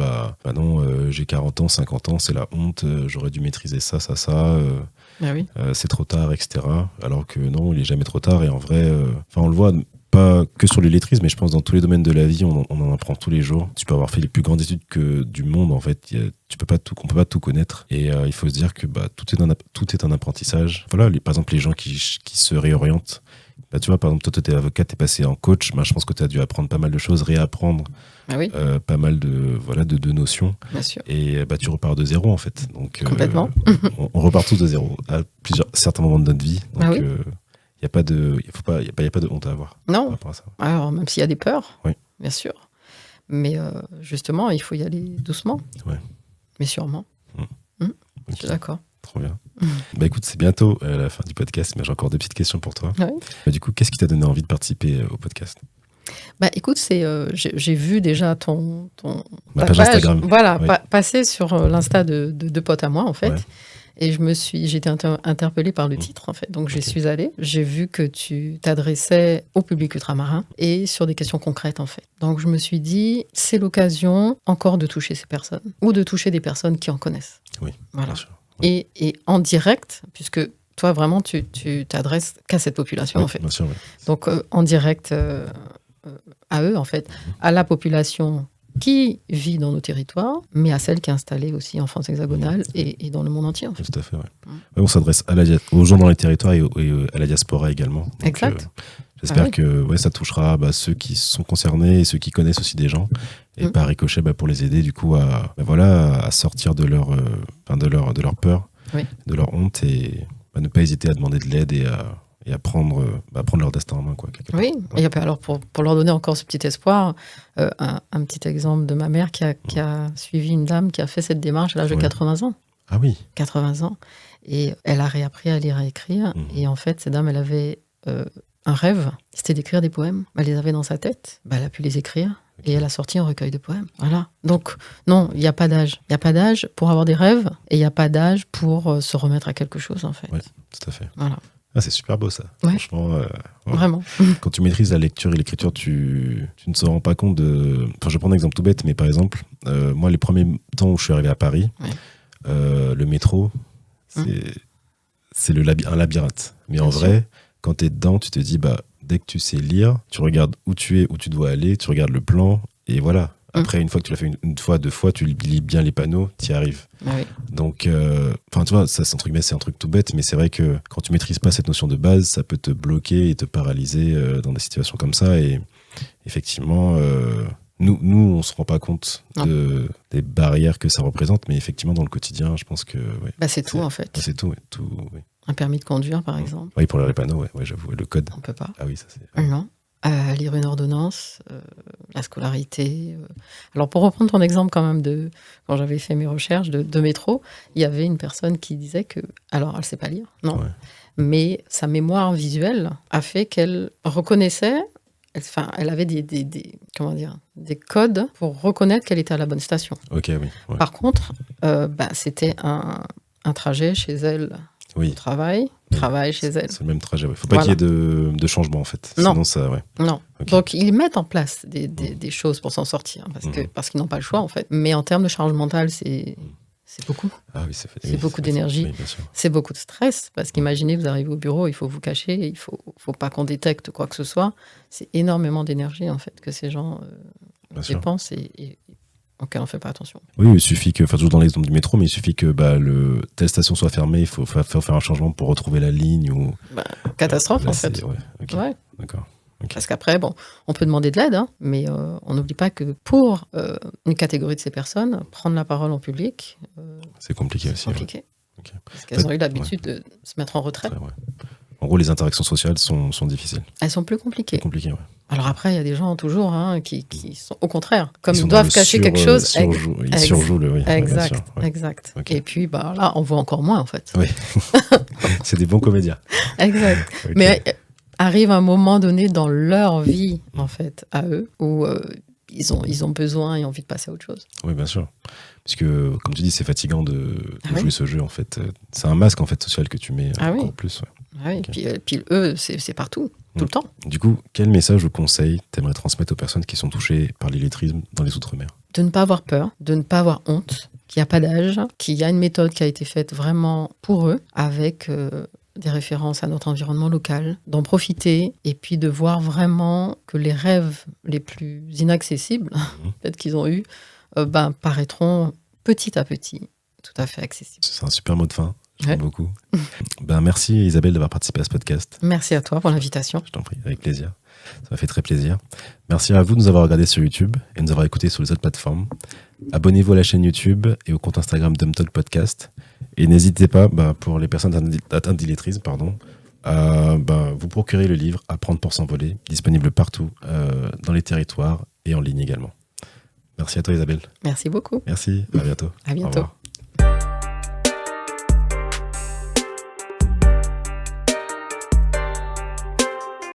non, j'ai 40 ans, 50 ans, c'est la honte, j'aurais dû maîtriser ça, c'est trop tard, etc. Alors que non, il est jamais trop tard. Et en vrai, on le voit pas que sur l'illettrisme, mais je pense dans tous les domaines de la vie, on en apprend tous les jours. Tu peux avoir fait les plus grandes études du monde, en fait, on peut pas tout connaître. Et il faut se dire que tout est un apprentissage. Voilà, par exemple, les gens qui se réorientent. Tu vois, par exemple, toi, tu es avocat, tu es passé en coach. Je pense que tu as dû apprendre pas mal de choses, réapprendre pas mal de notions. Bien sûr. Et tu repars de zéro, en fait. Donc, complètement. On repart tous de zéro à certains moments de notre vie. Donc, il n'y a pas de honte à avoir. Non. À ça. Alors, même s'il y a des peurs, bien sûr. Mais justement, il faut y aller doucement. Ouais. Mais sûrement. Okay. Je suis d'accord. Trop bien. Écoute, c'est bientôt la fin du podcast, mais j'ai encore 2 petites questions pour toi. Du coup, qu'est-ce qui t'a donné envie de participer au podcast ? Écoute, j'ai vu déjà ton page Instagram. Voilà, passer sur l'Insta de potes à moi, en fait. Ouais. Et j'ai été interpellée par le titre, en fait. Donc, j'y suis allée. J'ai vu que tu t'adressais au public ultramarin et sur des questions concrètes, en fait. Donc, je me suis dit, c'est l'occasion encore de toucher ces personnes ou de toucher des personnes qui en connaissent. Oui, voilà. Bien sûr. Ouais. Et en direct, puisque toi, vraiment, tu t'adresses qu'à cette population, en fait. Bien sûr, oui. Donc, en direct à eux, en fait, à la population qui vit dans nos territoires, mais à celle qui est installée aussi en France hexagonale et dans le monde entier. En fait. Tout à fait, ouais. On s'adresse aux gens dans les territoires et à la diaspora également. Donc, exact. J'espère que ça touchera ceux qui sont concernés et ceux qui connaissent aussi des gens. Et par ricochet, pour les aider du coup à sortir de leur peur, de leur honte et ne pas hésiter à demander de l'aide et à prendre leur destin en main. Oui, et alors pour leur donner encore ce petit espoir, un petit exemple de ma mère qui a suivi une dame qui a fait cette démarche à l'âge de 80 ans. Ah oui. 80 ans. Et elle a réappris à lire et à écrire. Et en fait, cette dame, elle avait un rêve, c'était d'écrire des poèmes. Elle les avait dans sa tête, elle a pu les écrire. Et elle a sorti un recueil de poèmes. Voilà. Donc, non, il n'y a pas d'âge. Il n'y a pas d'âge pour avoir des rêves et il n'y a pas d'âge pour se remettre à quelque chose, en fait. Oui, tout à fait. Voilà. Ah, c'est super beau, ça. Ouais. Franchement. Vraiment. Quand tu maîtrises la lecture et l'écriture, tu ne te rends pas compte de... Enfin, je vais prendre un exemple tout bête, mais par exemple, moi, les premiers temps où je suis arrivé à Paris, le métro, c'est un labyrinthe. Mais en vrai, quand tu es dedans, tu te dis, dès que tu sais lire, tu regardes où tu es, où tu dois aller, tu regardes le plan, et voilà. Après, une fois que tu l'as fait une fois, 2 fois, tu lis bien les panneaux, tu y arrives. Ah oui. Donc, tu vois, ça, c'est un truc tout bête, mais c'est vrai que quand tu maîtrises pas cette notion de base, ça peut te bloquer et te paralyser dans des situations comme ça. Et effectivement, nous, on se rend pas compte des barrières que ça représente, mais effectivement, dans le quotidien, je pense que... c'est tout, en fait. C'est tout, tout, oui. Un permis de conduire, par exemple. Oui, pour les panneaux, j'avoue. Le code. On peut pas. Ah oui, ça c'est... Non. Lire une ordonnance, la scolarité. Alors, pour reprendre ton exemple quand même quand j'avais fait mes recherches de métro, il y avait une personne qui disait que... Alors, elle ne sait pas lire, non. Ouais. Mais sa mémoire visuelle a fait qu'elle reconnaissait... elle avait des codes pour reconnaître qu'elle était à la bonne station. Ok, oui. Ouais. Par contre, c'était un trajet chez elle... Oui. Travail chez elle. C'est le même trajet. Il ne faut pas qu'il y ait de changement, en fait. Non. Sinon, ça, non. Okay. Donc, ils mettent en place des choses pour s'en sortir, parce qu'ils n'ont pas le choix, en fait. Mais en termes de charge mentale, c'est beaucoup. Ah oui, c'est beaucoup d'énergie. Oui, c'est beaucoup de stress, parce qu'imaginez, vous arrivez au bureau, il faut vous cacher, il ne faut pas qu'on détecte quoi que ce soit. C'est énormément d'énergie, en fait, que ces gens dépensent et auquel on ne fait pas attention. Oui, il suffit que, toujours dans l'exemple du métro, mais il suffit que telle station soit fermée, il faut faire un changement pour retrouver la ligne. Ou... catastrophe, en fait. Ouais, okay. Ouais. D'accord. Ok. Parce qu'après, bon, on peut demander de l'aide, hein, mais on n'oublie pas que pour une catégorie de ces personnes, prendre la parole en public, C'est compliqué c'est aussi. compliqué. Ouais. Ok. Parce qu'elles ont eu l'habitude de se mettre en retrait. Ouais. En gros, les interactions sociales sont difficiles. Elles sont plus C'est compliquées. compliqué, ouais. Alors après, il y a des gens toujours qui sont au contraire, comme ils sont dans doivent le cacher quelque chose. Ils surjouent le. Oui, bien sûr. Exact, Ouais. exact. Ok. Et puis là, on voit encore moins en fait. Oui. C'est des bons comédiens. Exact. Ok. Mais arrive un moment donné dans leur vie, en fait, à eux, où ils ont besoin et envie de passer à autre chose. Oui, bien sûr. Parce que, comme tu dis, c'est fatigant de oui. jouer ce jeu, en fait. C'est un masque, en fait, social que tu mets encore plus. Ouais. Ah oui, Ok. puis eux, c'est partout, tout le temps. Du coup, quel message ou conseil t'aimerais transmettre aux personnes qui sont touchées par l'illettrisme dans les Outre-mer? De ne pas avoir peur, de ne pas avoir honte, qu'il n'y a pas d'âge, qu'il y a une méthode qui a été faite vraiment pour eux, avec des références à notre environnement local, d'en profiter et puis de voir vraiment que les rêves les plus inaccessibles, peut-être qu'ils ont eu, paraîtront petit à petit tout à fait accessibles. C'est un super mot de fin. J'aime Ouais. beaucoup. Merci Isabelle d'avoir participé à ce podcast. Merci à toi pour l'invitation. Je t'en prie, avec plaisir. Ça m'a fait très plaisir. Merci à vous de nous avoir regardés sur YouTube et de nous avoir écoutés sur les autres plateformes. Abonnez-vous à la chaîne YouTube et au compte Instagram Dumtalk Podcast. Et n'hésitez pas, pour les personnes atteintes d'illettrisme, à vous procurer le livre Apprendre pour s'envoler, disponible partout, dans les territoires et en ligne également. Merci à toi Isabelle. Merci beaucoup. Merci, à bientôt. À Au bientôt. revoir.